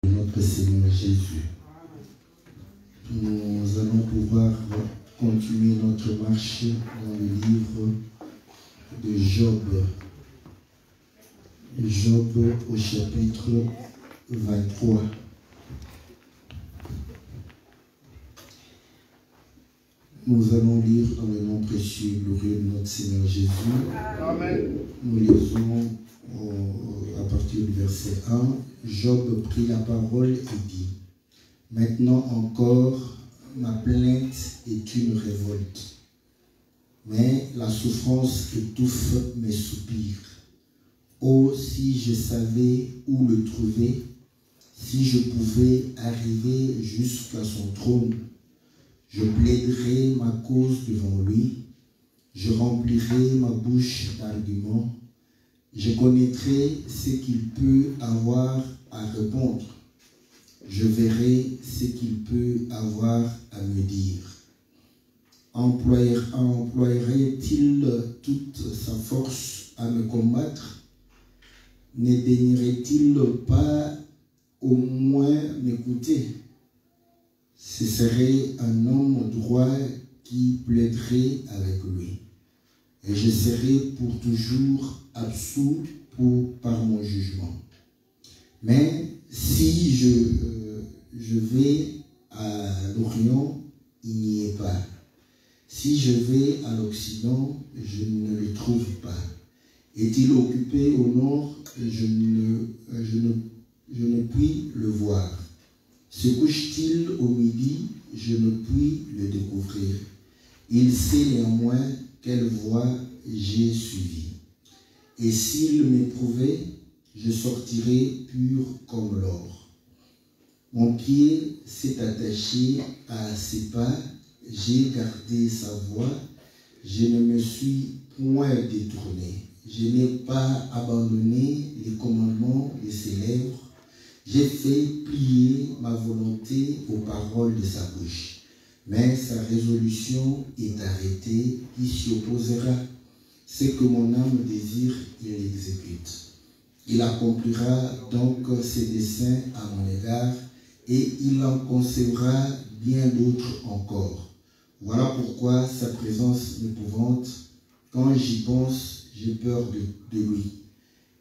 Notre Seigneur Jésus. Nous allons pouvoir continuer notre marche dans le livre de Job. Job au chapitre 23. Nous allons lire dans le nom précieux et glorieux de notre Seigneur Jésus. Amen. Nous lisons à partir du verset 1. Job prit la parole et dit: Maintenant encore, ma plainte est une révolte, mais la souffrance étouffe mes soupirs. Oh, si je savais où le trouver, si je pouvais arriver jusqu'à son trône, je plaiderais ma cause devant lui, je remplirais ma bouche d'arguments, je connaîtrai ce qu'il peut avoir à répondre, je verrai ce qu'il peut avoir à me dire. Emploierait-il toute sa force à me combattre? Ne daignerait-il pas au moins m'écouter? Ce serait un homme droit qui plaiderait avec lui, et je serai pour toujours absous par mon jugement. Mais si je vais à l'Orient, il n'y est pas. Si je vais à l'Occident, je ne le trouve pas. Est-il occupé au nord? Je ne puis le voir. Se couche-t-il au midi? Je ne puis le découvrir. Il sait néanmoins quelle voie j'ai suivie. Et s'il m'éprouvait, je sortirais pur comme l'or. Mon pied s'est attaché à ses pas, j'ai gardé sa voie, je ne me suis point détourné. Je n'ai pas abandonné les commandements de ses lèvres. J'ai fait plier ma volonté aux paroles de sa bouche. Mais sa résolution est arrêtée, il s'y opposera. Ce que mon âme désire, il l'exécute. Il accomplira donc ses desseins à mon égard, et il en concevra bien d'autres encore. Voilà pourquoi sa présence m'épouvante. Quand j'y pense, j'ai peur de lui.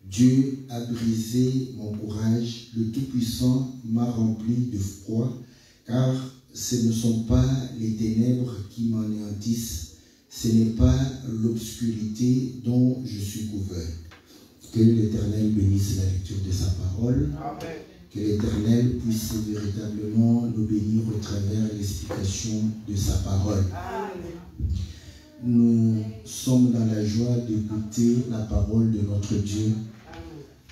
Dieu a brisé mon courage, le Tout-Puissant m'a rempli de froid, car ce ne sont pas les ténèbres qui m'anéantissent, ce n'est pas l'obscurité dont je suis couvert. Que l'Éternel bénisse la lecture de sa parole. Amen. Que l'Éternel puisse véritablement nous bénir au travers de l'explication de sa parole. Amen. Nous sommes dans la joie d'écouter la parole de notre Dieu,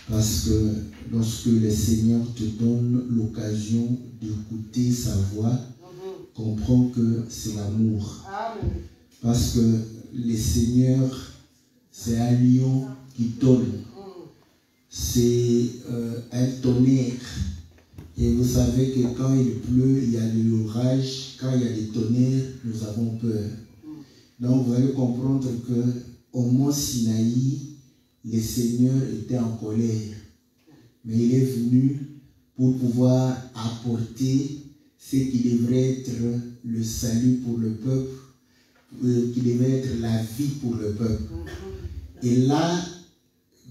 parce que lorsque le Seigneur te donne l'occasion d'écouter sa voix, comprends que c'est l'amour. Parce que le Seigneur, c'est un lion qui tonne. C'est un tonnerre. Et vous savez que quand il pleut, il y a de l'orage. Quand il y a des tonnerres, nous avons peur. Donc vous allez comprendre qu'au mont Sinaï, le Seigneur était en colère. Mais il est venu pour pouvoir apporter ce qui devrait être le salut pour le peuple, qui devait être la vie pour le peuple. Et là,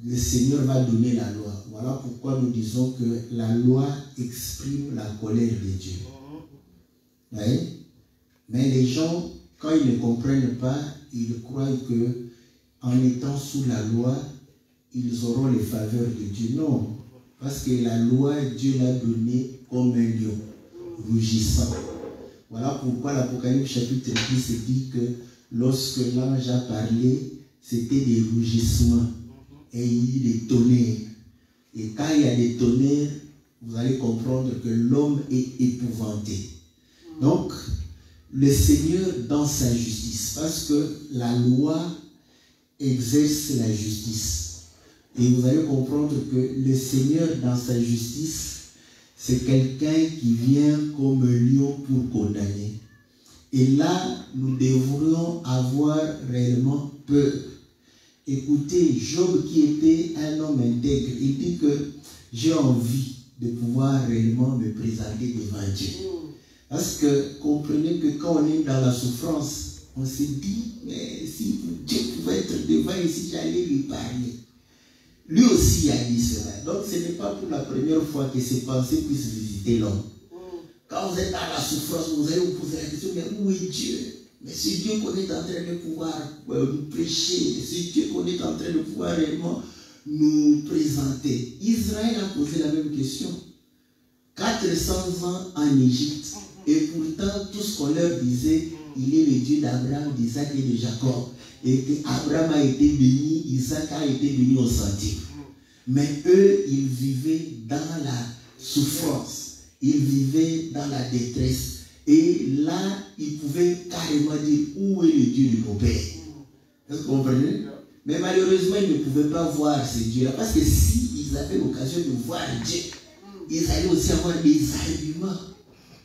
le Seigneur va donner la loi. Voilà pourquoi nous disons que la loi exprime la colère de Dieu. Oui? Mais les gens, quand ils ne comprennent pas, ils croient que en étant sous la loi, ils auront les faveurs de Dieu. Non, parce que la loi, Dieu l'a donnée comme un lion, rugissant. Voilà pourquoi l'Apocalypse chapitre 10 dit que lorsque l'ange a parlé, c'était des rugissements et il y a eu des tonnerres. Et quand il y a des tonnerres, vous allez comprendre que l'homme est épouvanté. Donc, le Seigneur dans sa justice, parce que la loi exerce la justice. Et vous allez comprendre que le Seigneur dans sa justice, c'est quelqu'un qui vient comme un lion pour condamner. Et là, nous devrions avoir réellement peur. Écoutez, Job qui était un homme intègre, il dit que j'ai envie de pouvoir réellement me présenter devant Dieu. Parce que comprenez que quand on est dans la souffrance, on se dit, mais si Dieu pouvait être devant ici, j'allais lui parler. Lui aussi a dit cela. Donc ce n'est pas pour la première fois que ces pensées puissent visiter l'homme. Quand vous êtes dans la souffrance, vous allez vous poser la question, mais où est Dieu? Mais c'est Dieu qu'on est en train de pouvoir nous prêcher. C'est Dieu qu'on est en train de pouvoir réellement nous présenter. Israël a posé la même question. 400 ans en Égypte. Et pourtant, tout ce qu'on leur disait, il est le Dieu d'Abraham, d'Isaac et de Jacob. Et qu'Abraham a été béni, Isaac a été béni au centime. Mais eux, ils vivaient dans la souffrance. Ils vivaient dans la détresse. Et là, ils pouvaient carrément dire où est le Dieu de mon père. Est-ce que vous comprenez? Mais malheureusement, ils ne pouvaient pas voir ce Dieu-là. Parce que s'ils avaient l'occasion de voir Dieu, ils allaient aussi avoir des arguments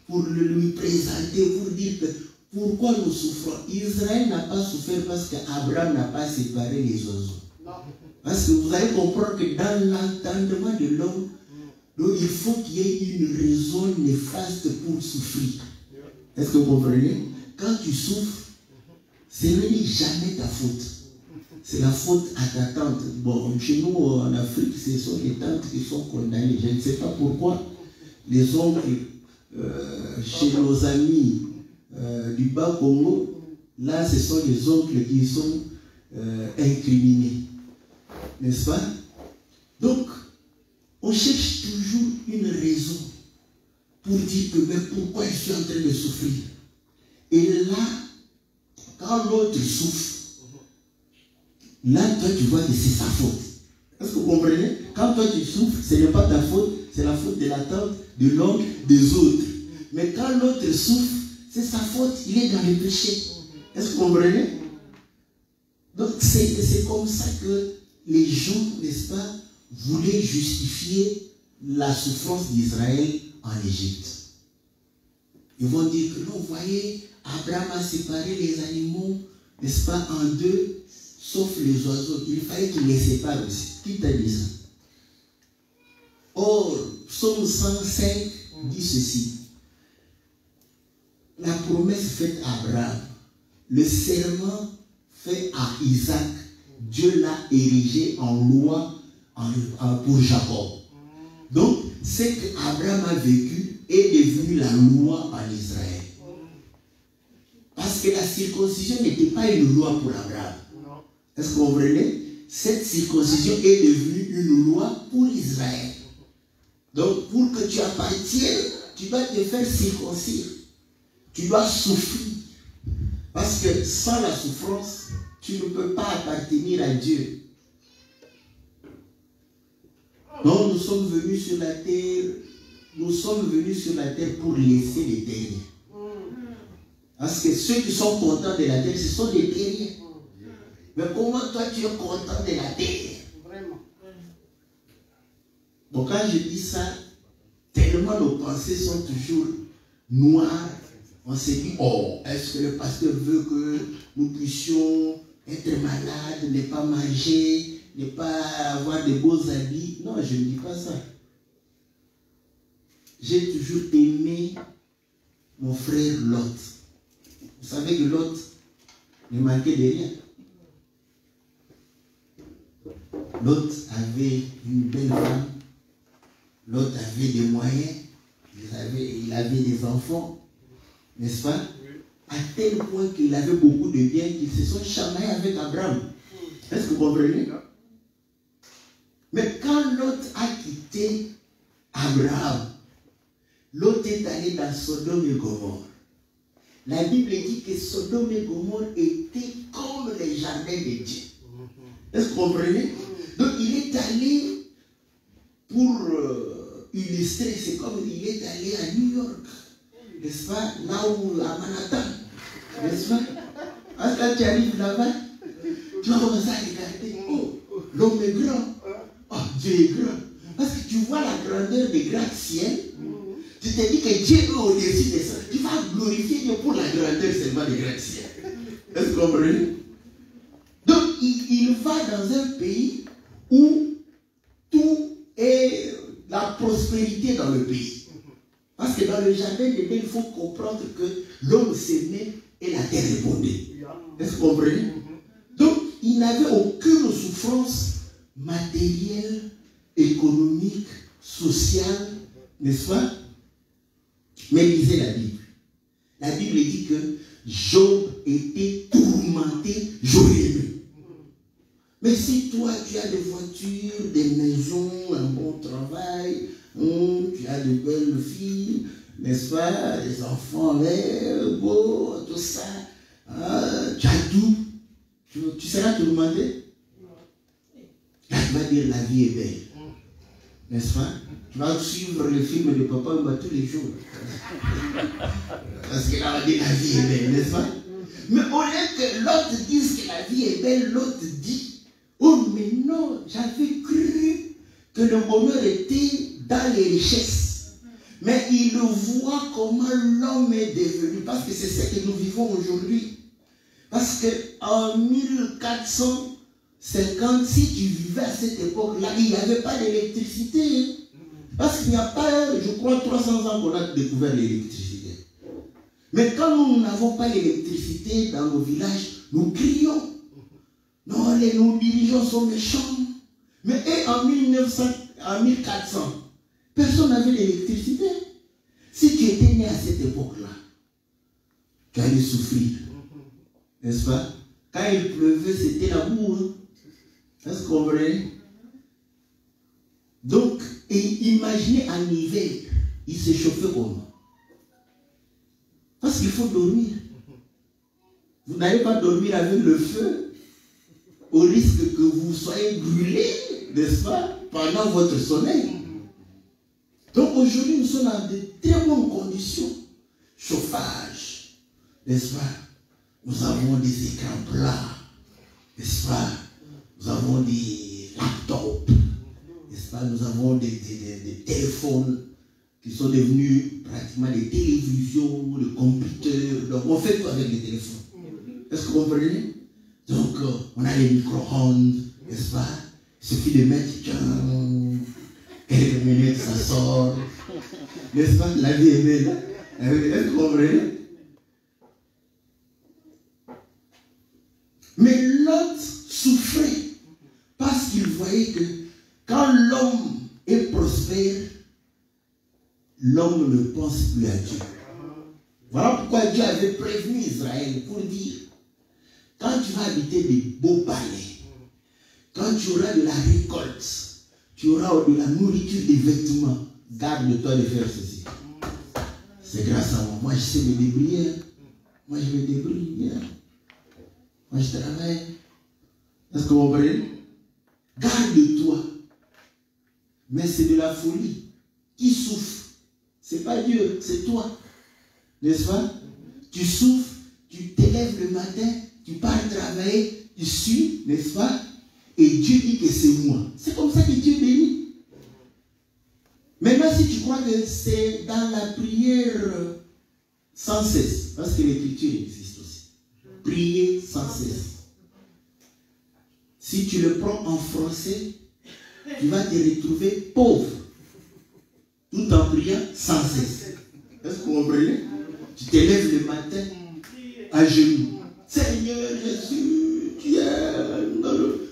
pour lui présenter, pour dire que pourquoi nous souffrons. Israël n'a pas souffert parce qu'Abraham n'a pas séparé les oiseaux. Parce que vous allez comprendre que dans l'entendement de l'homme, donc il faut qu'il y ait une raison néfaste pour souffrir. Est-ce que vous comprenez? Quand tu souffres, ce n'est jamais ta faute. C'est la faute à ta tante. Bon, chez nous en Afrique, ce sont les tantes qui sont condamnées. Je ne sais pas pourquoi les oncles, chez nos amis du Bas-Congo, là, ce sont les oncles qui sont incriminés. N'est-ce pas? Donc, on cherche toujours une raison pour dire que mais pourquoi je suis en train de souffrir. Et là, quand l'autre souffre, là, toi, tu vois que c'est sa faute. Est-ce que vous comprenez? Quand toi, tu souffres, ce n'est pas ta faute, c'est la faute de la tante, de l'oncle, des autres. Mais quand l'autre souffre, c'est sa faute, il est dans le péché. Est-ce que vous comprenez? Donc, c'est comme ça que les gens, n'est-ce pas, voulaient justifier la souffrance d'Israël en Égypte. Ils vont dire que non, vous voyez, Abraham a séparé les animaux, n'est-ce pas, en deux, sauf les oiseaux. Il fallait qu'il les sépare aussi. Qui t'a dit ça? Or, Psaume 105 dit ceci. La promesse faite à Abraham, le serment fait à Isaac, Dieu l'a érigé en loi pour Jacob. Donc, ce qu'Abraham a vécu est devenu la loi en Israël. Parce que la circoncision n'était pas une loi pour Abraham. Est-ce que vous comprenez? Cette circoncision est devenue une loi pour Israël. Donc, pour que tu appartiennes, tu dois te faire circoncire. Tu dois souffrir. Parce que sans la souffrance, tu ne peux pas appartenir à Dieu. Non, nous sommes venus sur la terre. Nous sommes venus sur la terre pour laisser les terriens. Parce que ceux qui sont contents de la terre, ce sont des terriens. Mais comment toi tu es content de la terre? Vraiment. Bon, quand je dis ça, tellement nos pensées sont toujours noires. On s'est dit, oh, est-ce que le pasteur veut que nous puissions être malades, ne pas manger, ne pas avoir de beaux habits? Non, je ne dis pas ça. J'ai toujours aimé mon frère Lot. Vous savez que Lot ne manquait de rien. Lot avait une belle femme. Lot avait des moyens. Il avait des enfants. N'est-ce pas? À tel point qu'il avait beaucoup de biens qu'ils se sont chamaillés avec Abraham. Est-ce que vous comprenez? Mais quand Lot a quitté Abraham, Lot est allé dans Sodome et Gomorrhe. La Bible dit que Sodome et Gomorrhe étaient comme les jardins de Dieu. Est-ce que vous comprenez? Donc il est allé pour illustrer, c'est comme il est allé à New York. N'est-ce pas? Là où, à Manhattan. N'est-ce pas? Quand tu arrives là-bas, tu vas commencer à regarder. Oh, l'homme est grand. Oh, Dieu est grand. Parce que tu vois la grandeur des gratte-ciel. Tu te dis que Dieu est au-dessus de ça. Tu vas glorifier Dieu pour la grandeur seulement des gratte-ciel. Est-ce que vous comprenez? Donc, il va dans un pays où tout est, la la prospérité dans le pays. Parce que dans le jardin d'Éden, il faut comprendre que l'homme s'aimait et la terre répondait. Est-ce que vous comprenez? Donc, il n'avait aucune souffrance matérielle, économique, sociale, n'est-ce pas? Mais lisez la Bible. La Bible dit que Job était tourmenté jour et nuit. Mais si toi, tu as des voitures, des maisons, un bon travail, tu as de belles filles, n'est-ce pas, des enfants beaux, tout ça, tu as tout, tu seras tourmenté. Là, tu vas dire la vie est belle. N'est-ce pas? Tu vas suivre le film de Papa Mba tous les jours. Parce que là, on va dire la vie est belle, n'est-ce pas? Mais au lieu que l'autre dise que la vie est belle, l'autre dit, oh mais non, j'avais cru que le bonheur était dans les richesses. Mais il voit comment l'homme est devenu. Parce que c'est ce que nous vivons aujourd'hui. Parce qu'en 1450, si tu vivais à cette époque-là, il n'y avait pas d'électricité. Parce qu'il n'y a pas, je crois, 300 ans qu'on a découvert l'électricité. Mais quand nous n'avons pas l'électricité dans nos villages, nous crions. Non, nos dirigeants sont méchants. Mais en 1400, personne n'avait l'électricité. Si tu étais né à cette époque-là, tu allais souffrir. N'est-ce pas? Quand il pleuvait, c'était la boue. Hein? Est-ce que vous comprenez? Donc, imaginez en hiver, il se chauffait comment? Parce qu'il faut dormir. Vous n'allez pas dormir avec le feu au risque que vous soyez brûlé, n'est-ce pas, pendant votre sommeil. Donc aujourd'hui, nous sommes dans de très bonnes conditions. Chauffage, n'est-ce pas? Nous avons des écrans plats, n'est-ce pas? Nous avons des laptops, n'est-ce pas? Nous avons des téléphones qui sont devenus pratiquement des télévisions, des computers. Donc on fait tout avec les téléphones. Est-ce que vous comprenez? Donc on a les micro-ondes, n'est-ce pas? Il suffit de mettre quelques minutes, ça sort. N'est-ce pas? La vie est belle. Est-ce que vous comprenez? Mais Lot souffrait parce qu'il voyait que quand l'homme est prospère, l'homme ne pense plus à Dieu. Voilà pourquoi Dieu avait prévenu Israël pour dire, quand tu vas habiter des beaux palais, quand tu auras de la récolte, tu auras de la nourriture, des vêtements, garde-toi de faire ceci. C'est grâce à moi. Moi, je sais me débrouiller. Moi, je me débrouille bien. Moi, je travaille. Est-ce que vous comprenez? Garde-toi. Mais c'est de la folie. Qui souffre? C'est pas Dieu, c'est toi. N'est-ce pas? Tu souffres, tu t'élèves le matin, tu pars travailler, tu suis, n'est-ce pas? Et Dieu dit que c'est moi. C'est comme ça que Dieu bénit. Maintenant, si tu crois que c'est dans la prière sans cesse, parce que l'écriture existe aussi. Prier sans cesse. Si tu le prends en français, tu vas te retrouver pauvre. Tout en priant sans cesse. Est-ce que vous comprenez? Tu te lèves le matin à genoux. Seigneur Jésus, tu es dans le...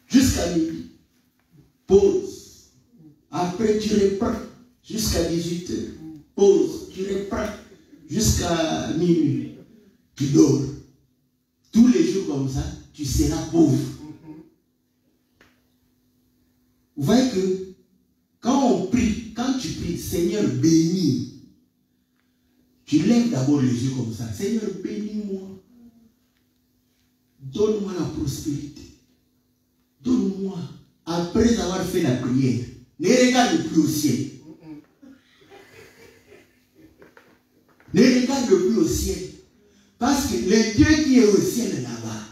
jusqu'à midi. Pause. Après, tu reprends jusqu'à 18h. Pause. Tu reprends jusqu'à minuit. Tu dors. Tous les jours comme ça, tu seras pauvre. Vous voyez que quand on prie, quand tu pries, Seigneur bénis, tu lèves d'abord les yeux comme ça. Seigneur bénis-moi. Donne-moi la prospérité. Donne-moi. Après avoir fait la prière, ne regarde plus au ciel. Ne regarde plus au ciel. Parce que le Dieu qui est au ciel là-bas,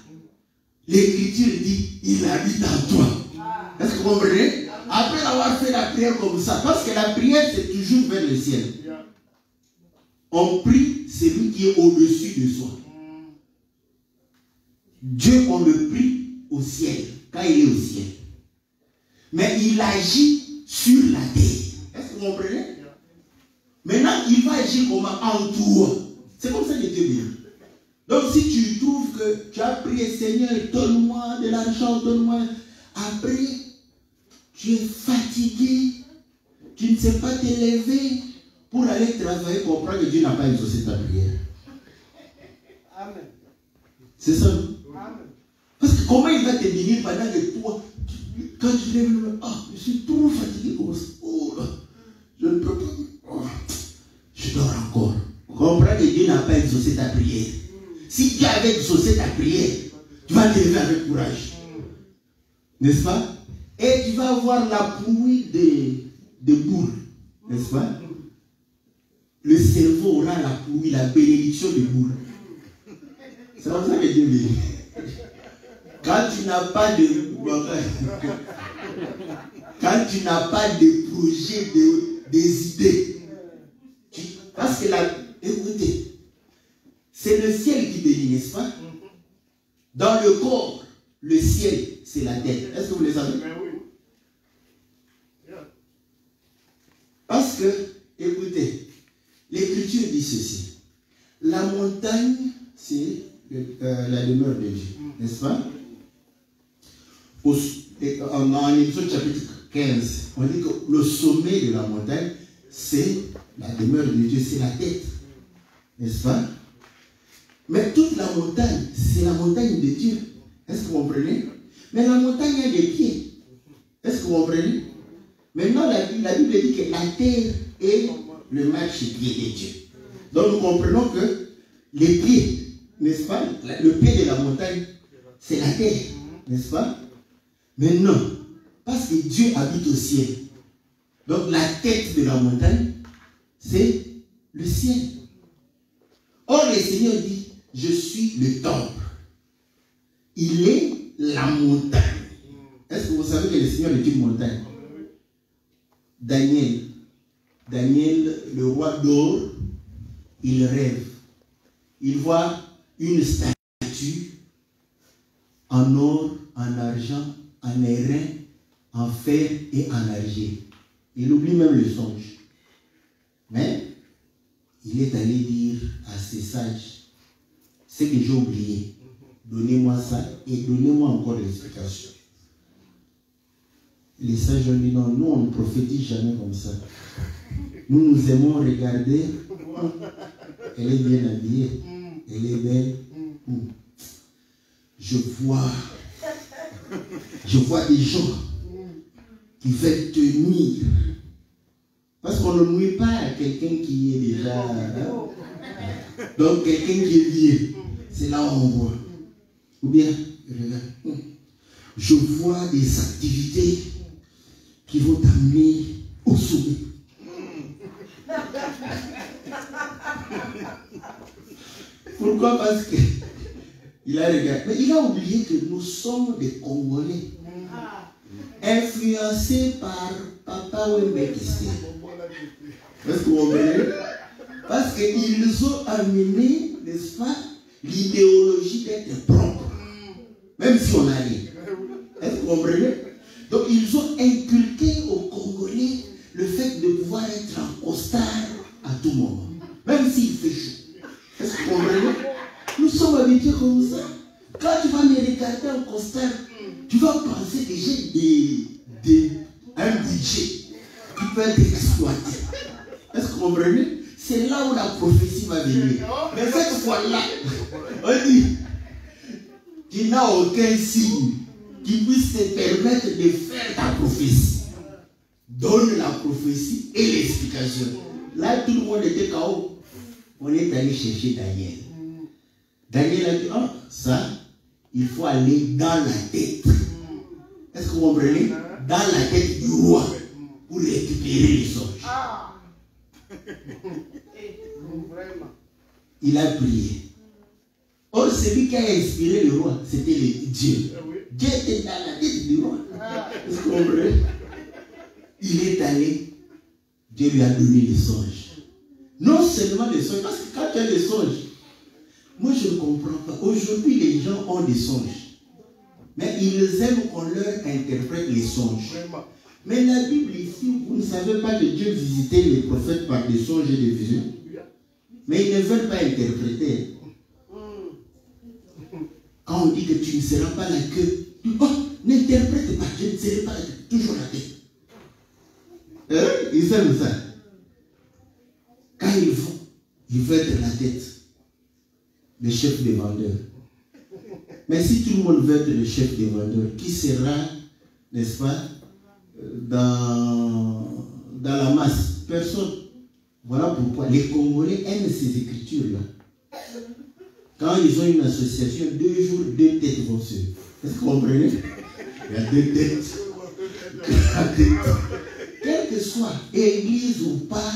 l'écriture dit, il habite en toi. Est-ce que vous comprenez? Après avoir fait la prière comme ça, parce que la prière c'est toujours vers le ciel. On prie celui qui est au-dessus de soi. Dieu, on le prie au ciel, quand il est au ciel. Mais il agit sur la terre. comprenez? Maintenant, il va agir comment? En toi. C'est comme ça que Dieu vient. Donc, si tu trouves que tu as prié, Seigneur, donne-moi de l'argent, donne-moi. Après, tu es fatigué, tu ne sais pas t'élever pour aller travailler, comprendre que Dieu n'a pas exaucé ta prière. Amen. C'est ça. Amen. Parce que comment il va te bénir pendant que toi, quand tu lèves le je suis trop fatigué comme ça. Oh là, je ne peux pas. Oh, je dors encore. Comprends que Dieu n'a pas exaucé ta prière. Si Dieu avait exaucé ta prière, tu vas te lever avec courage. N'est-ce pas? Et tu vas avoir la pluie de boules. N'est-ce pas? Le cerveau aura la pluie, la bénédiction de boules. C'est comme ça que Dieu dit. Quand tu n'as pas de quand tu n'as pas de projet, des idées, parce que écoutez, c'est le ciel qui bénit, n'est-ce pas? Dans le corps, le ciel, c'est la tête. Est-ce que vous les savez? Parce que, écoutez, l'Écriture dit ceci. La montagne, c'est la demeure de Dieu, n'est-ce pas? En Exode chapitre 15, on dit que le sommet de la montagne, c'est la demeure de Dieu, c'est la tête, n'est-ce pas? Mais toute la montagne, c'est la montagne de Dieu. Est-ce que vous comprenez? Mais la montagne a des pieds. Est-ce que vous comprenez? Maintenant, la Bible dit que la terre est le marchepied de Dieu. Donc nous comprenons que les pieds, n'est-ce pas? Le pied de la montagne, c'est la terre, n'est-ce pas? Mais non, parce que Dieu habite au ciel. Donc la tête de la montagne, c'est le ciel. Or, le Seigneur dit, je suis le temple. Il est la montagne. Est-ce que vous savez que le Seigneur est une montagne? Daniel, le roi d'or, il rêve. Il voit une statue en or, en argent, en airain, en fer et en argent. Il oublie même le songe. Mais il est allé dire à ses sages, ce que j'ai oublié, donnez-moi ça et donnez-moi encore l'explication. Les sages ont dit non, nous on ne prophétise jamais comme ça. Nous aimons regarder. Elle est bien habillée, elle est belle. Je vois des gens qui veulent tenir. Parce qu'on ne mouille pas à quelqu'un qui est déjà. Donc quelqu'un qui est vieux, c'est là où on voit. Ou bien, regarde, je vois des activités qui vont t'amener au sommet. Pourquoi? Parce que il a regardé. Mais il a oublié que nous sommes des Congolais, influencés par Papa Wembekiste. Est-ce que vous comprenez? Parce qu'ils ont amené, n'est-ce pas, l'idéologie d'être propre. Même si on a rien. Est-ce que vous comprenez? Donc ils ont inculqué aux Congolais le fait de pouvoir être en costard à tout moment. Même s'il fait chaud. Est-ce que vous comprenez? Nous sommes habitués comme ça. Quand tu vas me regarder en costard, tu vas penser que j'ai un budget qui peut être exploité. Est-ce que vous comprenez? C'est là où la prophétie va venir. Mais cette fois-là, on dit, tu n'as aucun signe qui puisse te permettre de faire ta prophétie. Donne la prophétie et l'explication. Là, tout le monde était KO. On est allé chercher Daniel. Daniel a dit, oh, ça, il faut aller dans la tête. Est-ce que vous comprenez? Dans la tête du roi pour récupérer les songes. Il a prié. Or, celui qui a inspiré le roi, c'était Dieu. Dieu était dans la tête du roi. Est-ce que vous comprenez? Il est allé, Dieu lui a donné les songes. Non seulement les songes, parce que quand tu as des songes, moi je ne comprends pas. Aujourd'hui, les gens ont des songes. Mais ils aiment qu'on leur interprète les songes. Mais la Bible ici, vous ne savez pas que Dieu visitait les prophètes par des songes et des visions. Mais ils ne veulent pas interpréter. Quand on dit que tu ne seras pas la queue, oh, n'interprète pas, je ne serai pas la queue, toujours la tête. Ils aiment ça. Quand ils veulent être la tête, le chef des vendeurs. Mais si tout le monde veut être le chef des vendeurs, qui sera, n'est-ce pas, dans la masse? Personne. Voilà pourquoi les Congolais aiment ces écritures-là. Quand ils ont une association, 2 jours, 2 têtes vont se. Est-ce que vous comprenez? Il y a 2 têtes. Quelle que soit, église ou pas,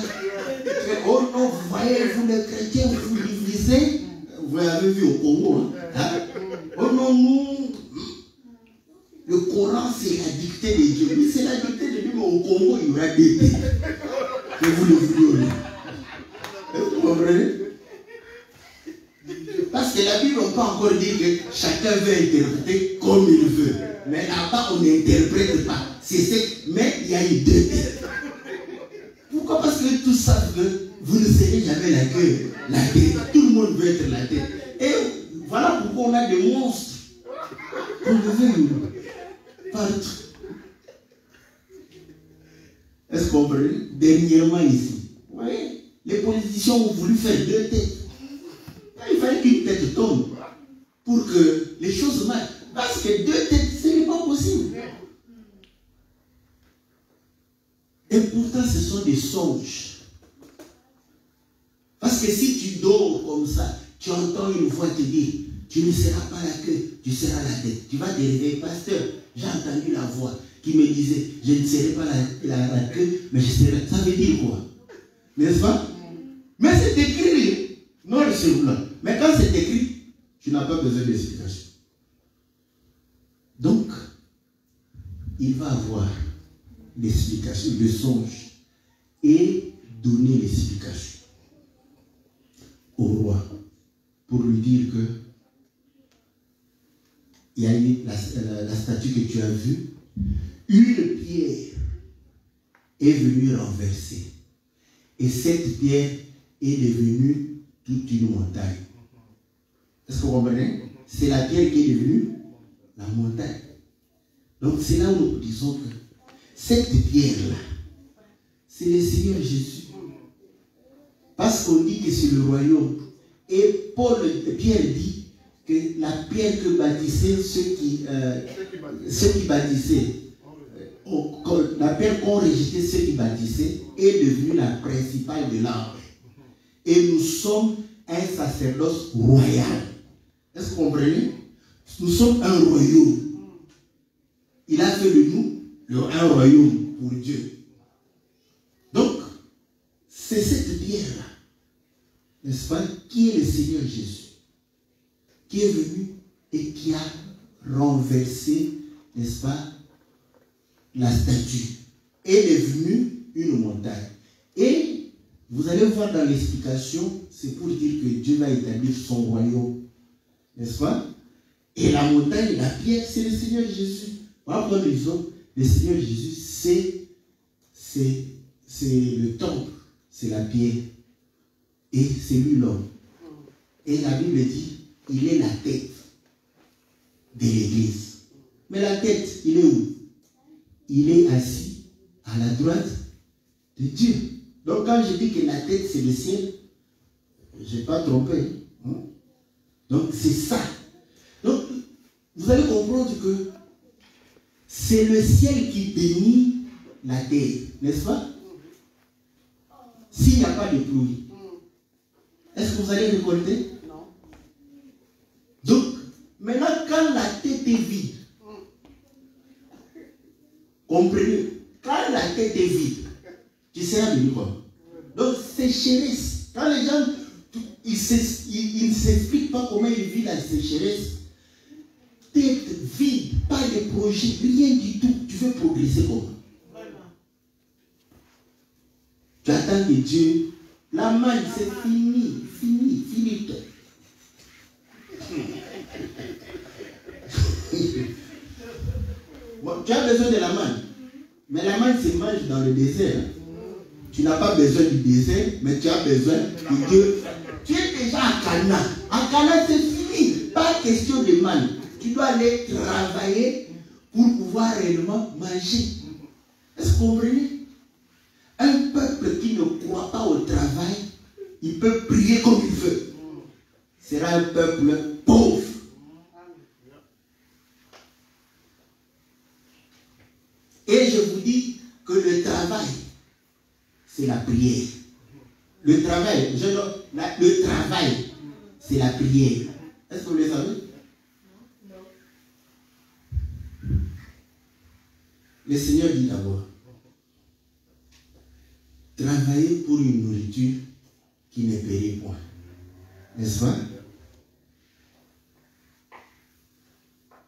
oh non, vous voyez, vous les chrétiens, vous divisez. Vous l'avez vu au Congo. Hein? Oh non, nous, le Coran, c'est la dictée de Dieu. Oui, c'est la dictée de Dieu, mais au Congo, il y aura 2 têtes. Que vous le violez. Est-ce que vous comprenez? Parce que la Bible n'a pas encore dit que chacun veut interpréter comme il veut. Mais là-bas, on n'interprète pas. Mais il y a eu 2 têtes. Pourquoi? Parce que tous savent que vous ne serez jamais la queue, la tête. Tout le monde veut être la tête. Et voilà pourquoi on a des monstres. On veut partout. Est-ce qu'on peut? Dernièrement ici, vous voyez, les politiciens ont voulu faire 2 têtes. Il fallait qu'une tête tombe pour que les choses marchent. Parce que 2 têtes, ce n'est pas possible. Et pourtant, ce sont des songes. Parce que si tu dors comme ça, tu entends une voix te dire, tu ne seras pas la queue, tu seras la tête. Tu vas te réveiller, pasteur. J'ai entendu la voix qui me disait, je ne serai pas la queue, mais je serai. Ça veut dire quoi? N'est-ce pas? Mais c'est écrit, noir sur blanc. Mais quand c'est écrit, tu n'as pas besoin d'explication. Donc, il va avoir l'explication, le songe, et donner l'explication au roi pour lui dire que il y a eu la statue que tu as vue, une pierre est venue renverser. Et cette pierre est devenue toute une montagne. Est-ce que vous comprenez? C'est la pierre qui est devenue la montagne. Donc c'est là où nous disons que cette pierre-là, c'est le Seigneur Jésus. Parce qu'on dit que c'est le royaume. Et Pierre dit que la pierre que bâtissaient ceux qui bâtissaient, la pierre qu'ont rejeté ceux qui bâtissaient est devenue la principale de l'arbre. Et nous sommes un sacerdoce royal. Est-ce que vous comprenez? Nous sommes un royaume. Il a fait de nous un royaume pour Dieu. Donc, c'est cette pierre-là, n'est-ce pas, qui est le Seigneur Jésus, qui est venu et qui a renversé, n'est-ce pas, la statue. Elle est devenue une montagne. Et vous allez voir dans l'explication, c'est pour dire que Dieu va établir son royaume. N'est-ce pas? Et la montagne, la pierre, c'est le Seigneur Jésus. Voilà pourquoi nous disons, le Seigneur Jésus, c'est le temple, c'est la pierre. Et c'est lui l'homme. Et la Bible dit, il est la tête de l'Église. Mais la tête, il est où? Il est assis à la droite de Dieu. Donc quand je dis que la tête c'est le ciel, je n'ai pas trompé. Hein? Donc c'est ça. Donc vous allez comprendre que c'est le ciel qui bénit la terre, n'est-ce pas? S'il n'y a pas de pluie, est-ce que vous allez récolter? Non. Donc maintenant quand la tête est vide, comprenez, quand la tête est vide, tu seras béni quoi? Donc sécheresse. Quand les gens, ils ne s'expliquent pas comment ils vivent la sécheresse. Tête vide, pas de projet, rien du tout. Tu veux progresser comment? Tu attends que Dieu, la manne c'est fini. Bon, tu as besoin de la manne. Mais la manne se mange dans le désert. Tu n'as pas besoin du désert, mais tu as besoin de Dieu. Tu es déjà à Cana. À Cana, c'est fini. Pas question de manne. Tu dois aller travailler pour pouvoir réellement manger. Est-ce que vous comprenez? Un peuple qui ne croit pas au travail, il peut prier comme il veut. Sera un peuple pauvre. Et je vous dis que le travail, c'est la prière. Le travail, le travail, c'est la prière. Est-ce que vous le savez? Le Seigneur dit d'abord, travailler pour une nourriture qui ne périt point. N'est-ce pas?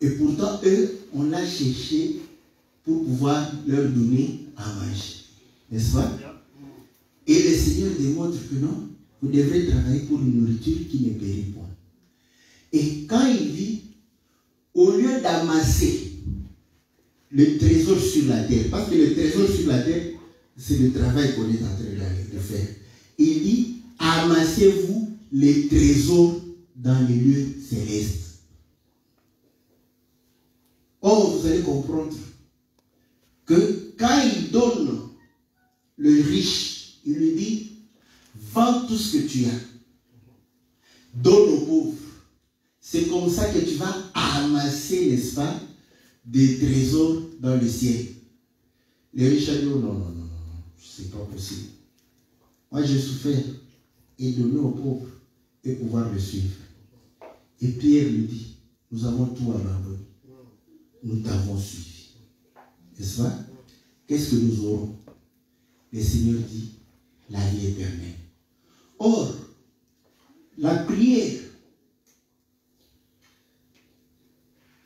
Et pourtant, eux, on l'a cherché pour pouvoir leur donner à manger. N'est-ce pas? Et le Seigneur démontre que non, vous devrez travailler pour une nourriture qui ne périt point. Et quand il dit, au lieu d'amasser le trésor sur la terre, parce que le trésor sur la terre, c'est le travail qu'on est en train de faire. Il dit, amassez-vous les trésors dans les lieux célestes. Or, vous allez comprendre que quand il donne le riche, il lui dit, vends tout ce que tu as, donne aux pauvres. C'est comme ça que tu vas amasser, n'est-ce pas, des trésors dans le ciel. Les riches ont dit, oh, non, c'est pas possible. Moi, j'ai souffert et donné aux pauvres et pouvoir le suivre. Et Pierre lui dit, nous avons tout abandonné. Nous t'avons suivi. N'est-ce pas? Qu'est-ce que nous aurons? Le Seigneur dit, la vie éternelle. Or, la prière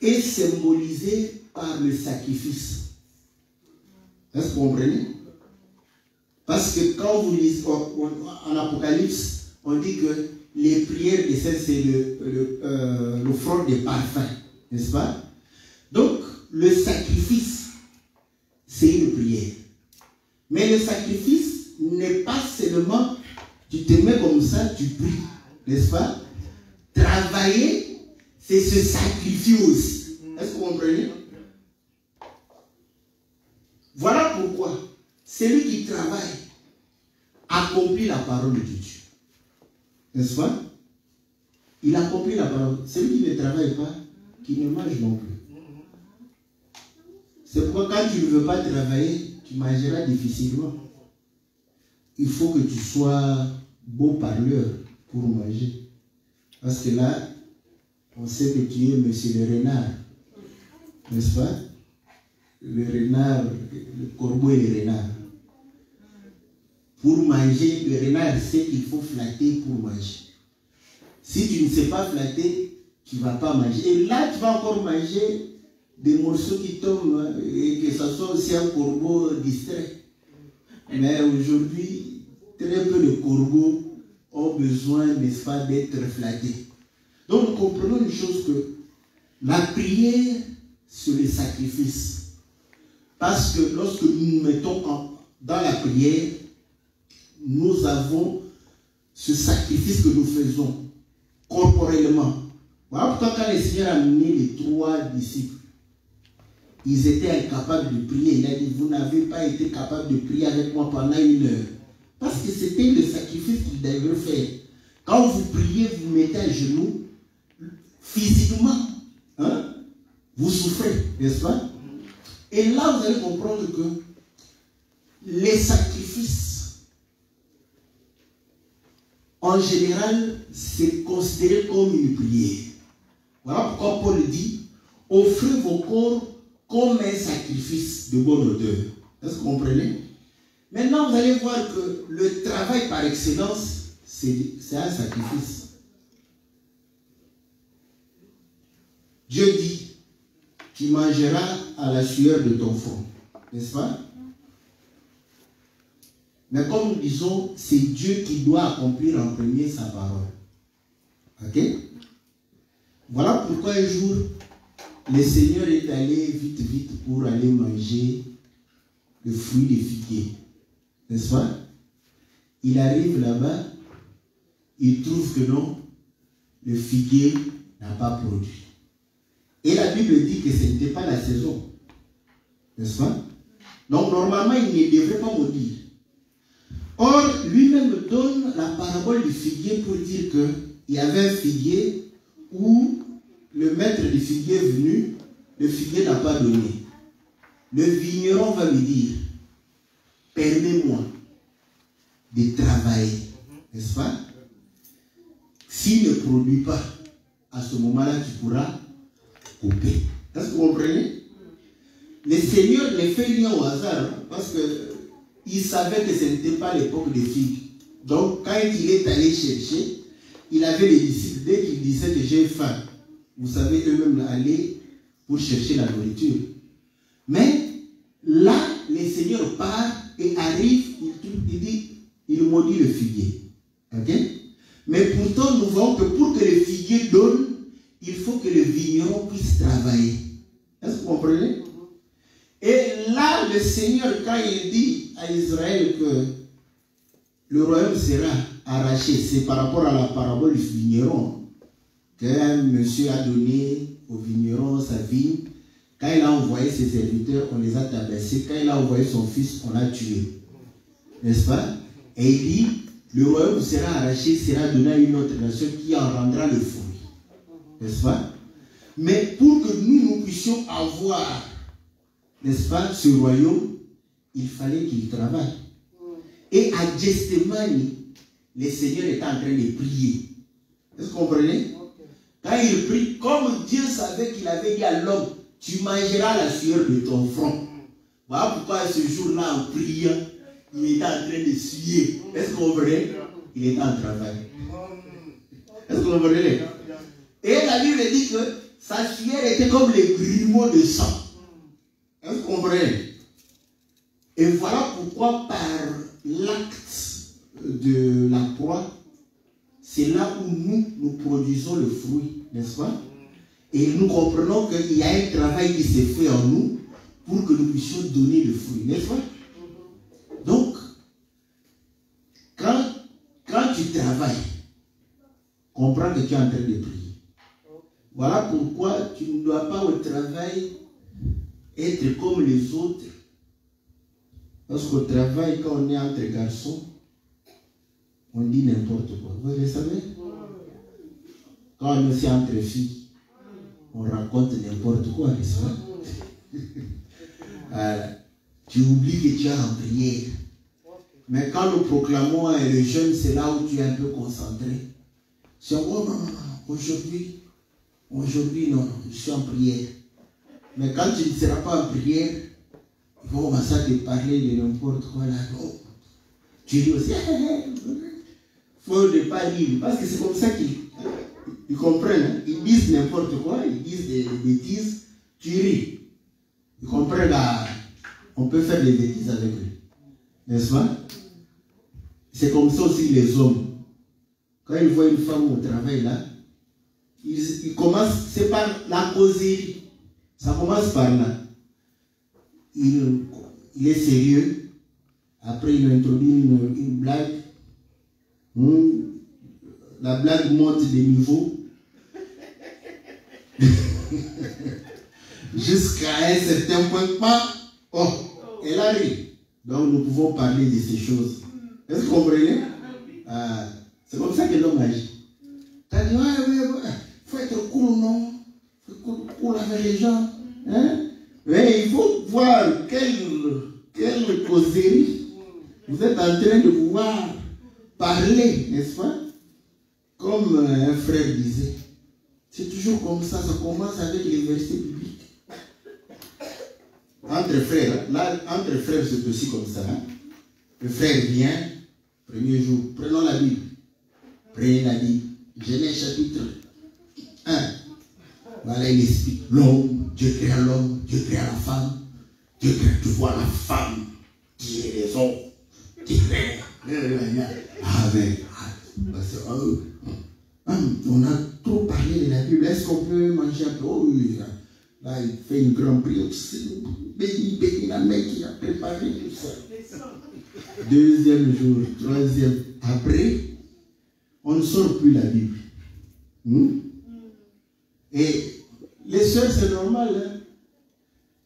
est symbolisée par le sacrifice. Est-ce que vous comprenez? Parce que quand vous lisez en Apocalypse, on dit que les prières des saints, c'est l'offrande des parfums. N'est-ce pas? Donc, le sacrifice, c'est une prière. Mais le sacrifice n'est pas seulement, tu te mets comme ça, tu pries. N'est-ce pas? Travailler, c'est se sacrifier aussi. Est-ce que vous comprenez? Voilà pourquoi celui qui travaille accomplit la parole de Dieu. N'est-ce pas? Il accomplit la parole. Celui qui ne travaille pas, qui ne mange non plus. C'est pourquoi quand tu ne veux pas travailler, tu mangeras difficilement. Il faut que tu sois beau parleur pour manger. Parce que là, on sait que tu es monsieur le renard. N'est-ce pas? Le renard, le corbeau et le renard. Pour manger, le renard sait qu'il faut flatter pour manger. Si tu ne sais pas flatter, tu ne vas pas manger. Et là, tu vas encore manger des morceaux qui tombent et que ce soit aussi un corbeau distrait. Mais aujourd'hui, très peu de corbeaux ont besoin, n'est-ce pas, d'être flattés. Donc, nous comprenons une chose que la prière, c'est le sacrifice. Parce que lorsque nous nous mettons dans la prière, nous avons ce sacrifice que nous faisons corporellement. Voilà pourquoi quand le Seigneur a amené les 3 disciples, ils étaient incapables de prier. Il a dit, vous n'avez pas été capables de prier avec moi pendant 1 heure. Parce que c'était le sacrifice qu'ils devaient faire. Quand vous priez, vous mettez à genoux, physiquement, hein, vous souffrez, n'est-ce pas? Et là, vous allez comprendre que les sacrifices, en général, c'est considéré comme une prière. Voilà pourquoi Paul dit, offrez vos corps comme un sacrifice de bonne odeur. Est-ce que vous comprenez? Maintenant, vous allez voir que le travail par excellence, c'est un sacrifice. Dieu dit, tu mangeras à la sueur de ton front. N'est-ce pas? Mais comme nous disons, c'est Dieu qui doit accomplir en premier sa parole. Ok? Voilà pourquoi un jour, le Seigneur est allé vite pour aller manger le fruit des figuiers. N'est-ce pas? Il arrive là-bas, il trouve que non, le figuier n'a pas produit. Et la Bible dit que ce n'était pas la saison. N'est-ce pas? Donc normalement, il ne devrait pas maudire. Or, lui-même donne la parabole du figuier pour dire qu'il y avait un figuier où le maître du figuier est venu, le figuier n'a pas donné. Le vigneron va lui dire, permets-moi de travailler, n'est-ce pas? S'il ne produit pas, à ce moment-là, tu pourras couper. Est-ce que vous comprenez? Le Seigneur ne fait rien au hasard, hein, parce qu'il savait que ce n'était pas l'époque des figues. Donc, quand il est allé chercher, il avait les disciples. Dès qu'il disait que j'ai faim, vous savez, eux-mêmes allaient pour chercher la nourriture. Mais là, le Seigneur part et arrive, il dit, il maudit le figuier. Ok? Mais pourtant, nous voyons que pour que le figuier donne, il faut que le vigneron puisse travailler. Est-ce que vous comprenez? Et là, le Seigneur, quand il dit à Israël que le royaume sera arraché, c'est par rapport à la parabole du vigneron, qu'un monsieur a donné au vigneron sa vigne. Quand il a envoyé ses serviteurs, on les a tabassés. Quand il a envoyé son fils, on l'a tué. N'est-ce pas? Et il dit, le royaume sera arraché, sera donné à une autre nation qui en rendra le fruit. N'est-ce pas? Mais pour que nous puissions avoir, n'est-ce pas, ce royaume, il fallait qu'il travaille. Et à Gethsémani, le Seigneur est en train de prier. Est-ce que vous comprenez? Quand il prie, comme Dieu savait qu'il avait dit à l'homme, tu mangeras la sueur de ton front. Voilà pourquoi ce jour-là, en priant, il était en train de suer. Est-ce que vous comprenez? Il était en travail. Est-ce que vous comprenez? Et la Bible dit que sa sueur était comme les grumeaux de sang. Est-ce que vous comprenez? Et voilà pourquoi par l'acte de la croix, c'est là où nous produisons le fruit, n'est-ce pas? Et nous comprenons qu'il y a un travail qui s'est fait en nous pour que nous puissions donner le fruit, n'est-ce pas? Donc, quand tu travailles, comprends que tu es en train de prier. Voilà pourquoi tu ne dois pas au travail être comme les autres. Parce qu'au travail, quand on est entre garçons, on dit n'importe quoi. Vous le savez? Quand on est aussi entre filles, on raconte n'importe quoi, n'est-ce pas? Tu oublies que tu es en prière. Mais quand nous proclamons le jeûne, c'est là où tu es un peu concentré. C'est oh non, aujourd'hui, non, je suis en prière. Mais quand tu ne seras pas en prière, ils vont commencer à te parler de n'importe quoi là. Oh. Tu dis aussi, il faut ne pas rire. Parce que c'est comme ça qu'ils comprennent. Hein? Ils disent n'importe quoi, ils disent des bêtises, tu ris. Ils comprennent là, on peut faire des bêtises avec eux. N'est-ce pas? C'est comme ça aussi les hommes. Quand ils voient une femme au travail là, ils commencent, c'est par la causerie. Ça commence par là. Il est sérieux. Après, il introduit une blague. La blague monte de niveau. Jusqu'à un certain point. Oh, elle arrive. Donc, nous pouvons parler de ces choses. Est-ce que vous comprenez? C'est comme ça que l'homme agit. Tu as dit, ouais, faut être cool, non? Faut être cool avec les gens. Hein? Mais il faut voir quelle causerie vous êtes en train de pouvoir parler, n'est-ce pas? Comme un frère disait. C'est toujours comme ça commence avec les versets bibliques. Entre frères, là, entre frères, c'est aussi comme ça. Hein? Le frère vient, premier jour, prenons la Bible. Prenez la Bible. Genèse chapitre 1. Voilà, il explique l'homme, Dieu créa l'homme, Dieu créa la femme. Dieu créa, tu vois la femme qui est les hommes, qui crée. Avec. On a trop parlé de la Bible. Est-ce qu'on peut manger un peu? Oh oui. Là, il fait une grande prière. Béni la mère qui a préparé tout ça. Deuxième jour, troisième. Après, on ne sort plus la Bible. Et les sœurs, c'est normal. Hein?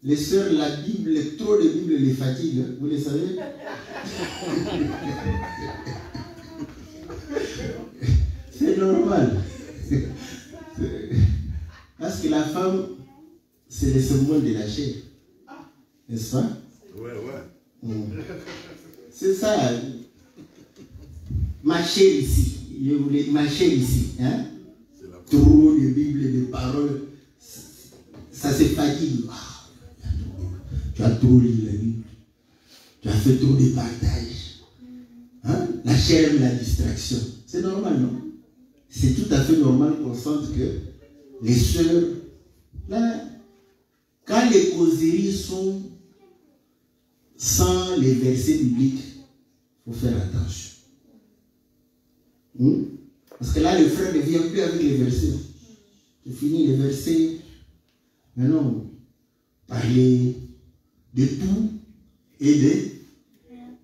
Les sœurs, la Bible, trop de Bible les fatigue. Vous le savez? C'est normal. Parce que la femme, c'est le symbole de la chair. N'est-ce pas? Ouais. C'est ça. Ma chair ici. Je voulais ma chair ici. Hein? Trop de Bible et de paroles. Ça se fatigue. Tu as trop lu la Bible. Tu as fait trop de partages. Hein? La chair aime la distraction. C'est normal, non? C'est tout à fait normal qu'on sente que les sœurs, là, quand les causeries sont sans les versets bibliques, il faut faire attention. Parce que là, le frère ne vient plus avec les versets. C'est fini les versets. Mais non, parler de tout et de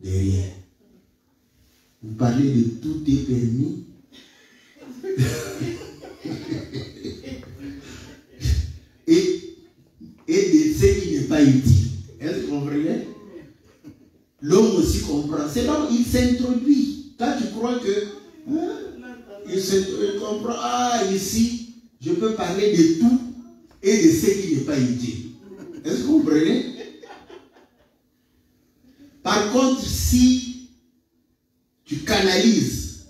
rien. Vous parlez de tout est permis. et de ce qui n'est pas utile. Est-ce que vous comprenez? L'homme aussi comprend. C'est là où il s'introduit. Quand tu crois que il comprend, ici, je peux parler de tout et de ce qui n'est pas utile. Est-ce que vous comprenez? Par contre, si tu canalises,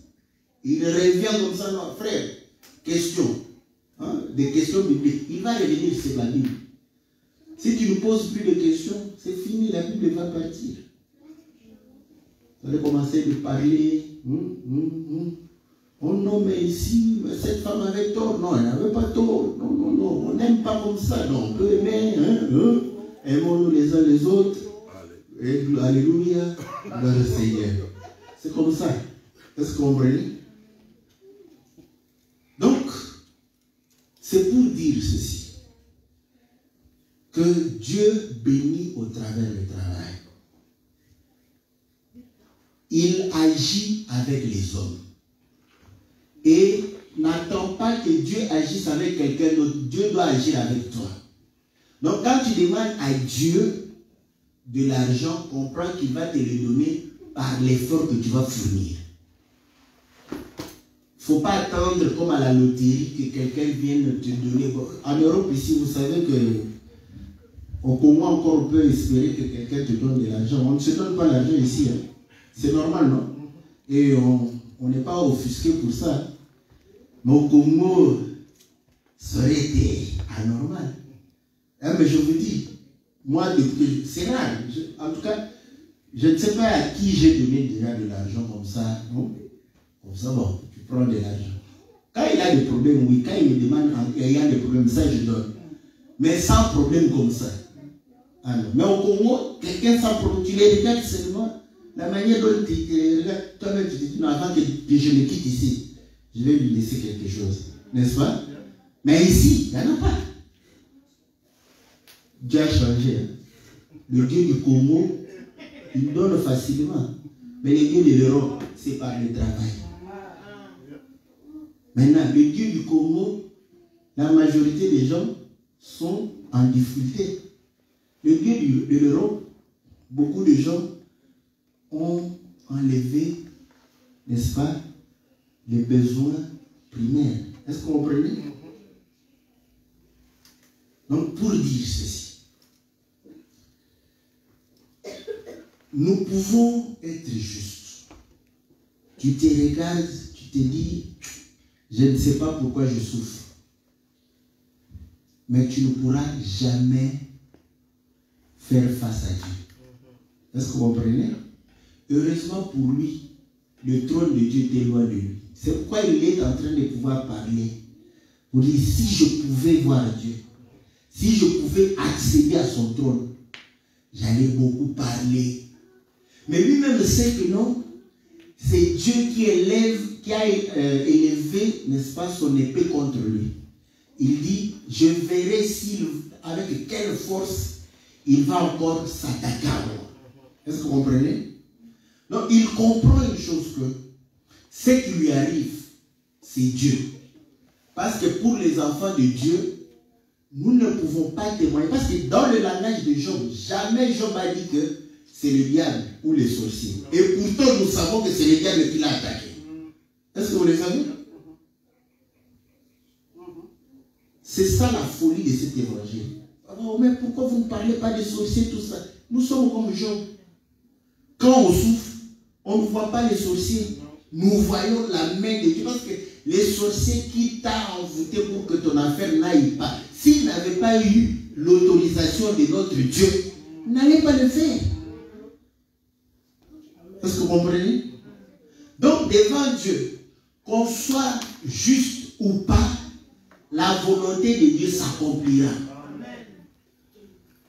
il revient comme ça, non, frère, question, des questions bibliques, il va revenir sur la Bible. Si tu ne poses plus de questions, c'est fini, la Bible va partir. Vous allez commencer de parler, oh non, mais ici, cette femme avait tort. Non, elle n'avait pas tort. Non, non, non, on n'aime pas comme ça. Non, on peut aimer, aimons-nous les uns les autres. Alléluia, gloire au Seigneur. C'est comme ça. Est-ce que vous comprenez? Donc, c'est pour dire ceci. Que Dieu bénit au travers du travail. Il agit avec les hommes. Et n'attends pas que Dieu agisse avec quelqu'un d'autre. Dieu doit agir avec toi. Donc quand tu demandes à Dieu de l'argent, comprends qu'il va te le donner par l'effort que tu vas fournir. Il ne faut pas attendre comme à la loterie que quelqu'un vienne te donner. En Europe ici, vous savez que au Congo encore on peut espérer que quelqu'un te donne de l'argent. On ne se donne pas l'argent ici. Hein. C'est normal, non? Et on n'est pas offusqué pour ça. Mais au Congo, ça aurait été anormal. Hein, mais je vous dis, moi, c'est rare. En tout cas, je ne sais pas à qui j'ai donné déjà de l'argent comme ça. Non? Comme ça, bon, tu prends de l'argent. Quand il a des problèmes, oui. Quand il me demande, il y a des problèmes, ça je donne. Mais sans problème comme ça. Alors, mais au Congo, quelqu'un sans problème, tu les regardes seulement. La manière dont tu regardes, toi-même, tu te dis, non, avant que je le quitte ici, je vais lui laisser quelque chose. N'est-ce pas? Mais ici, il n'y en a pas. Dieu a changé. Hein? Le Dieu du Congo, il donne facilement. Mais le Dieu de l'Europe, c'est par le travail. Maintenant, le Dieu du Congo, la majorité des gens sont en difficulté. Le Dieu de l'Europe, beaucoup de gens ont enlevé, n'est-ce pas, les besoins primaires. Est-ce que vous comprenez? Donc, pour dire ceci, nous pouvons être justes. Tu te regardes, tu te dis, je ne sais pas pourquoi je souffre. Mais tu ne pourras jamais faire face à Dieu. Est-ce que vous comprenez? Heureusement pour lui, le trône de Dieu est loin de lui. C'est pourquoi il est en train de pouvoir parler. Pour dire, si je pouvais voir Dieu, si je pouvais accéder à son trône, j'allais beaucoup parler. Mais lui-même sait que non, c'est Dieu qui a élevé, n'est-ce pas, son épée contre lui. il dit, je verrai avec quelle force il va encore s'attaquer à moi. Est-ce que vous comprenez? Donc il comprend une chose, que ce qui lui arrive, c'est Dieu. Parce que pour les enfants de Dieu, nous ne pouvons pas témoigner. Parce que dans le langage de Job, jamais Job a dit que c'est le diable ou les sorciers. Et pourtant, nous savons que c'est le diable qui l'a attaqué. Est-ce que vous le savez? C'est ça la folie de cet évangile. Oh, mais pourquoi vous ne parlez pas des sorciers, tout ça? Nous sommes comme Job. Quand on souffre, on ne voit pas les sorciers. Nous voyons la main de Dieu. Parce que les sorciers qui t'ont envoûté pour que ton affaire n'aille pas, s'ils n'avaient pas eu l'autorisation de notre Dieu, n'allaient pas le faire. Est-ce que vous comprenez? Donc, devant Dieu, qu'on soit juste ou pas, la volonté de Dieu s'accomplira.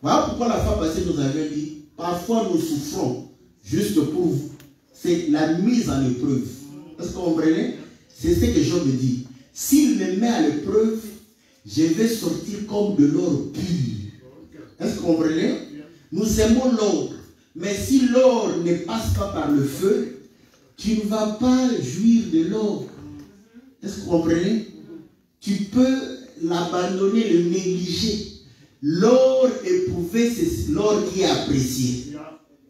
Voilà pourquoi la fois passée nous avions dit, parfois nous souffrons juste pour vous. C'est la mise en épreuve. Est-ce que vous comprenez? C'est ce que Job me dit. S'il me met à l'épreuve, je vais sortir comme de l'or pur. Est-ce que vous comprenez? Nous aimons l'or. Mais si l'or ne passe pas par le feu, tu ne vas pas jouir de l'or. Est-ce que vous comprenez? Tu peux l'abandonner, le négliger. L'or éprouvé, c'est l'or qui est apprécié.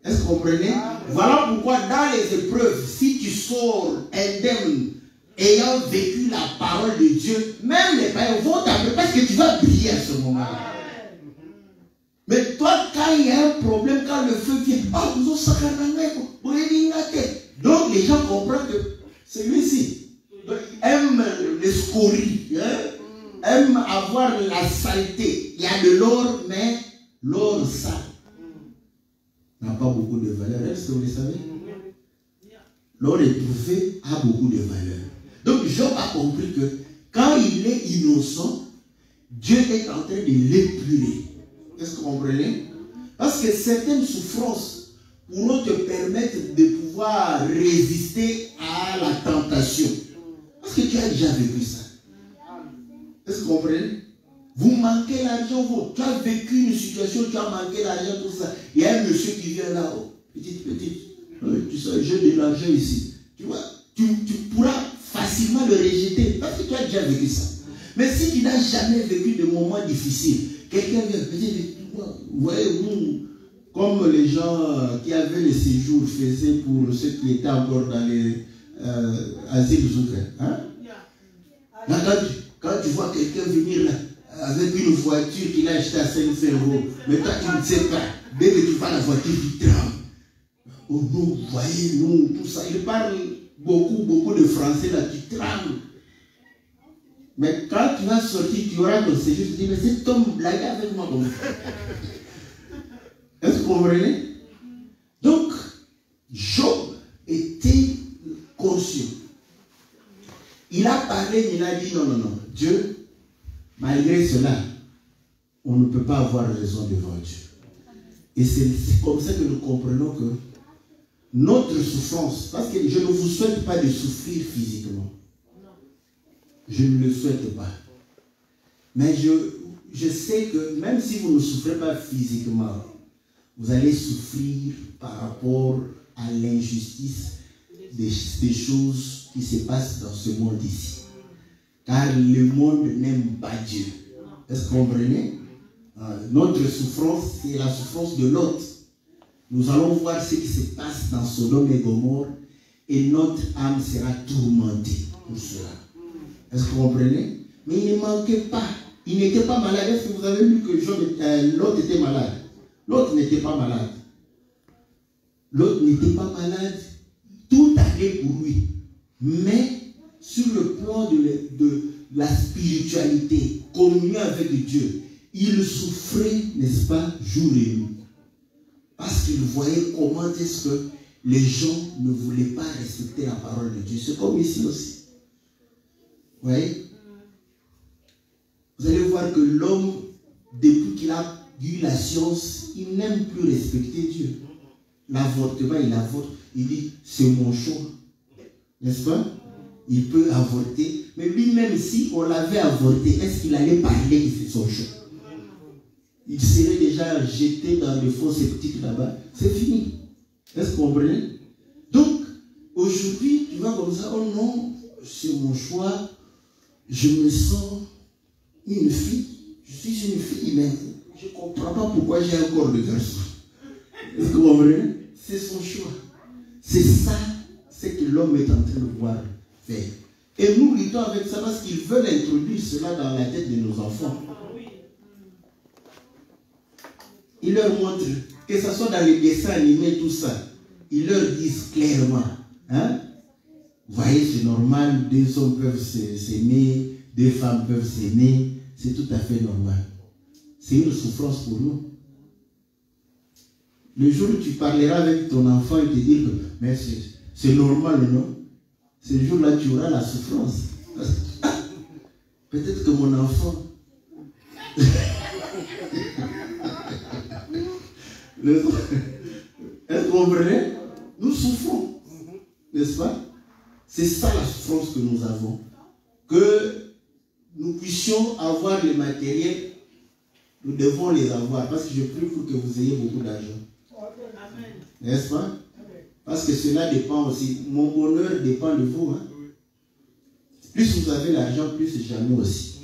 Est-ce que vous comprenez? Voilà pourquoi dans les épreuves, si tu sors indemne, ayant vécu la parole de Dieu, même les païens vont t'appeler parce que tu vas briller à ce moment-là. Mais toi, quand il y a un problème, quand le feu vient, donc les gens comprennent que celui-ci aime les scories, aime avoir la saleté. Il y a de l'or, mais l'or sale n'a pas beaucoup de valeur. Est-ce que vous le savez? L'or éprouvé a beaucoup de valeur. Donc Job a compris que quand il est innocent, Dieu est en train de l'épurer. Est-ce que vous comprenez? Parce que certaines souffrances pourront te permettre de pouvoir résister à la tentation. Parce que tu as déjà vécu ça. Est-ce que vous comprenez? Vous manquez l'argent, tu as vécu une situation, tu as manqué l'argent, tout ça. Il y a un monsieur qui vient là, oh, petite, tu sais, j'ai de l'argent ici. Tu vois, tu pourras facilement le rejeter parce que tu as déjà vécu ça. Mais si tu n'as jamais vécu de moments difficiles, quelqu'un vient, vous voyez, comme les gens qui avaient le séjour faisaient pour ceux qui étaient encore dans les asiles ouverts. Hein? Quand tu vois quelqu'un venir là, avec une voiture qu'il a achetée à 500 €, mais toi tu ne sais pas, dès que tu vois la voiture, tu trembles. Oh non, vous voyez, non, tout ça. Il parle beaucoup de français là, tu trembles. Mais quand tu vas sortir, tu auras ton séjour, tu te dis, mais cet homme blague avec moi comme ça. Est-ce que vous comprenez? Donc, Job était conscient. Il a parlé, il a dit, non, Dieu, malgré cela, on ne peut pas avoir raison devant Dieu. Et c'est comme ça que nous comprenons que notre souffrance, parce que je ne vous souhaite pas de souffrir physiquement. Je ne le souhaite pas. Mais je sais que même si vous ne souffrez pas physiquement, vous allez souffrir par rapport à l'injustice des choses qui se passent dans ce monde ici. Car le monde n'aime pas Dieu. Est-ce que vous comprenez? Notre souffrance, c'est la souffrance de l'autre. Nous allons voir ce qui se passe dans Sodome et Gomorrhe et notre âme sera tourmentée pour cela. Est-ce que vous comprenez? Mais il ne manquait pas. Il n'était pas malade. Est-ce que vous avez lu que l'autre était malade? L'autre n'était pas malade. L'autre n'était pas malade. Tout allait pour lui. Mais sur le plan de la spiritualité, communion avec Dieu, il souffrait, n'est-ce pas, jour et nuit. Parce qu'il voyait comment est-ce que les gens ne voulaient pas respecter la parole de Dieu. C'est comme ici aussi. Vous voyez? Vous allez voir que l'homme, depuis qu'il a eu la science, il n'aime plus respecter Dieu. L'avortement, il avorte. Il dit, c'est mon choix. N'est-ce pas? il peut avorter. Mais lui-même, si on l'avait avorté, est-ce qu'il allait parler de son choix? Il serait déjà jeté dans le faux sceptique là-bas. C'est fini. Est-ce que vous comprenez? Donc, aujourd'hui, tu vas comme ça, oh non, c'est mon choix, je me sens une fille, je suis une fille, mais je ne comprends pas pourquoi j'ai un corps de garçon. Est-ce que vous comprenez? C'est son choix. C'est ça, c'est que l'homme est en train de vouloir faire. Et nous luttons avec ça parce qu'ils veulent introduire cela dans la tête de nos enfants. Ils leur montrent, que ce soit dans les dessins animés, tout ça, ils leur disent clairement, hein? Vous voyez, c'est normal, 2 hommes peuvent s'aimer, 2 femmes peuvent s'aimer, c'est tout à fait normal. C'est une souffrance pour nous. Le jour où tu parleras avec ton enfant et te dire que mais c'est normal, non? Ce jour-là, tu auras la souffrance. Peut-être que mon enfant... Est-ce que vous comprenez? Nous souffrons, n'est-ce pas? C'est ça la souffrance que nous avons. Que nous puissions avoir les matériels, nous devons les avoir. Parce que je prie pour que vous ayez beaucoup d'argent. N'est-ce pas? Parce que cela dépend aussi. Mon bonheur dépend de vous. Hein? Plus vous avez l'argent, plus jamais aussi.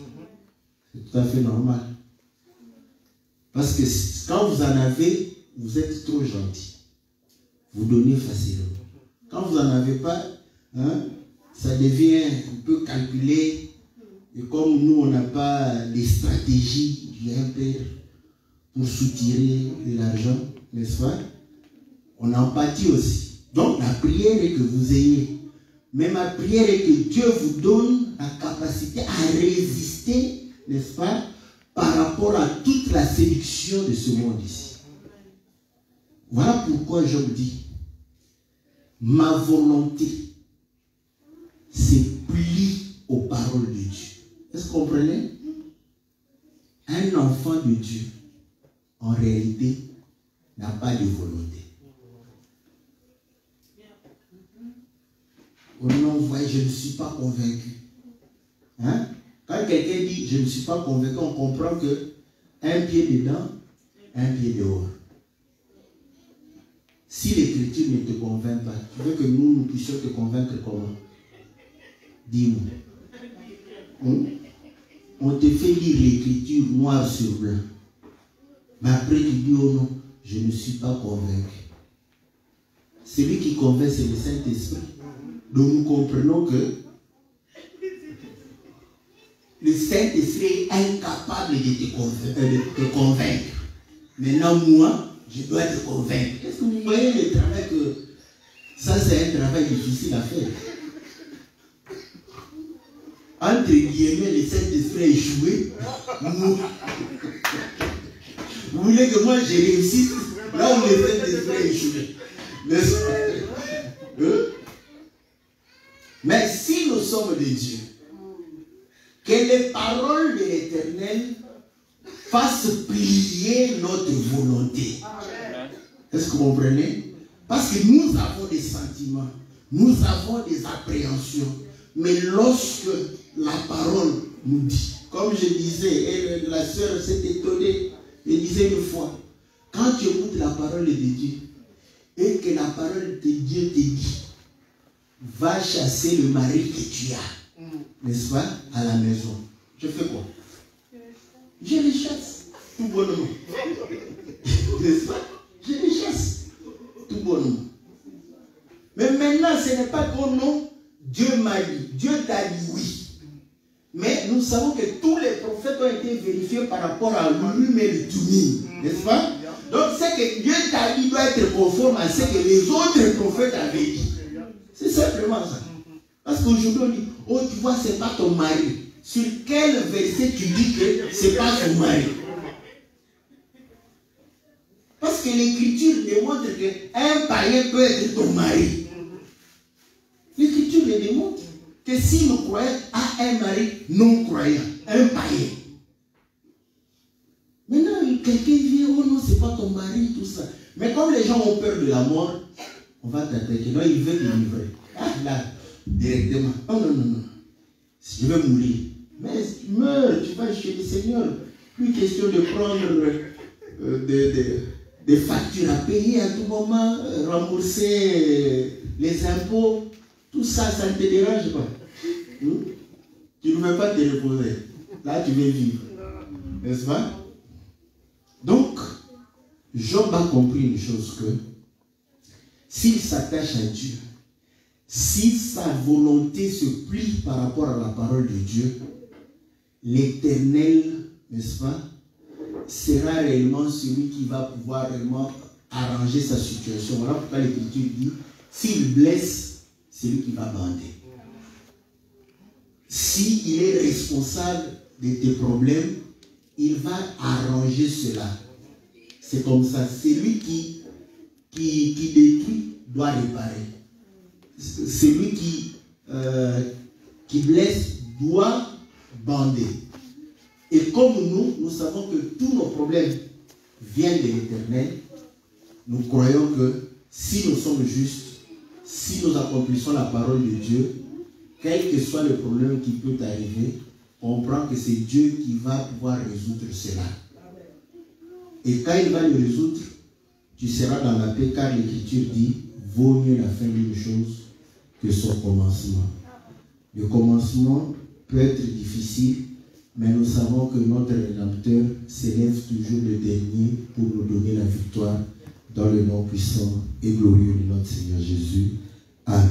C'est tout à fait normal. Parce que quand vous en avez, vous êtes trop gentil. Vous donnez facilement. Quand vous n'en avez pas, hein, ça devient un peu calculé. Et comme nous, on n'a pas les stratégies bien père pour soutirer de l'argent, n'est-ce pas? On en pâtit aussi. Donc la prière est que vous ayez. Mais ma prière est que Dieu vous donne la capacité à résister, n'est-ce pas, par rapport à toute la séduction de ce monde ici. Voilà pourquoi Job dit, ma volonté se plie aux paroles de Dieu. Est-ce que vous comprenez? Un enfant de Dieu, en réalité, n'a pas de volonté. Oh non, vous voyez, je ne suis pas convaincu. Hein? Quand quelqu'un dit je ne suis pas convaincu, on comprend que un pied dedans, un pied dehors. Si l'écriture ne te convainc pas, tu veux que nous puissions te convaincre comment? Dis-nous. On te fait lire l'écriture noir sur blanc. Mais après tu dis oh non, je ne suis pas convaincu. Celui qui convainc, c'est le Saint-Esprit. Donc nous comprenons que le Saint-Esprit est incapable de te convaincre. Maintenant, moi, je dois te convaincre. Est-ce que vous voyez le travail que... Ça, c'est un travail difficile à faire. Entre guillemets, le Saint-Esprit a échoué. Vous voulez que moi, je réussisse là où le Saint-Esprit a échoué. Mais si nous sommes de Dieu, que les paroles de l'Éternel fassent plier notre volonté. Est-ce que vous comprenez? Parce que nous avons des sentiments, nous avons des appréhensions. Mais lorsque la parole nous dit, comme je disais, et la sœur s'est étonnée, elle disait une fois, quand tu écoutes la parole de Dieu, et que la parole de Dieu te dit, va chasser le mari que tu as, n'est-ce pas, à la maison. Je fais quoi? Je les chasse, tout bonnement. N'est-ce pas? Je les chasse, tout bonnement. Mais maintenant, ce n'est pas qu'au nom, Dieu m'a dit, Dieu t'a dit oui. Mais nous savons que tous les prophètes ont été vérifiés par rapport à l'Urim et le Thummim, n'est-ce pas? Donc, ce que Dieu t'a dit doit être conforme à ce que les autres prophètes avaient dit. C'est simplement ça. Parce qu'aujourd'hui, on dit, oh, tu vois, ce n'est pas ton mari. Sur quel verset tu dis que ce n'est pas ton mari? Parce que l'Écriture démontre qu'un païen peut être ton mari. L'Écriture le démontre que si nous croyons à un mari non-croyant, un païen. Maintenant, quelqu'un vient, oh non, ce n'est pas ton mari, tout ça. Mais comme les gens ont peur de la mort, on va t'attaquer. Non, il veut te livrer. Ah là, directement. Oh non, non, non. Je vais mourir. Mais meurs, tu vas chez le Seigneur. Plus question de prendre des factures à payer à tout moment, rembourser les impôts. Tout ça, ça ne te dérange pas. Tu ne veux pas te reposer. Là, tu veux vivre. N'est-ce pas? Donc, Job a compris une chose que s'il s'attache à Dieu, si sa volonté se plie par rapport à la parole de Dieu, l'Éternel, n'est-ce pas, sera réellement celui qui va pouvoir réellement arranger sa situation. Voilà pourquoi l'Écriture dit, s'il blesse, c'est lui qui va bander. S'il est responsable de tes problèmes, il va arranger cela. C'est comme ça. Celui qui détruit doit réparer. Celui qui blesse doit bander. Et comme nous savons que tous nos problèmes viennent de l'Éternel, nous croyons que si nous sommes justes, si nous accomplissons la parole de Dieu, quel que soit le problème qui peut arriver, on comprend que c'est Dieu qui va pouvoir résoudre cela. Et quand il va le résoudre, tu seras dans la paix, car l'Écriture dit, vaut mieux la fin d'une chose que son commencement. Le commencement peut être difficile, mais nous savons que notre Rédempteur s'élève toujours le dernier pour nous donner la victoire dans le nom puissant et glorieux de notre Seigneur Jésus. Amen.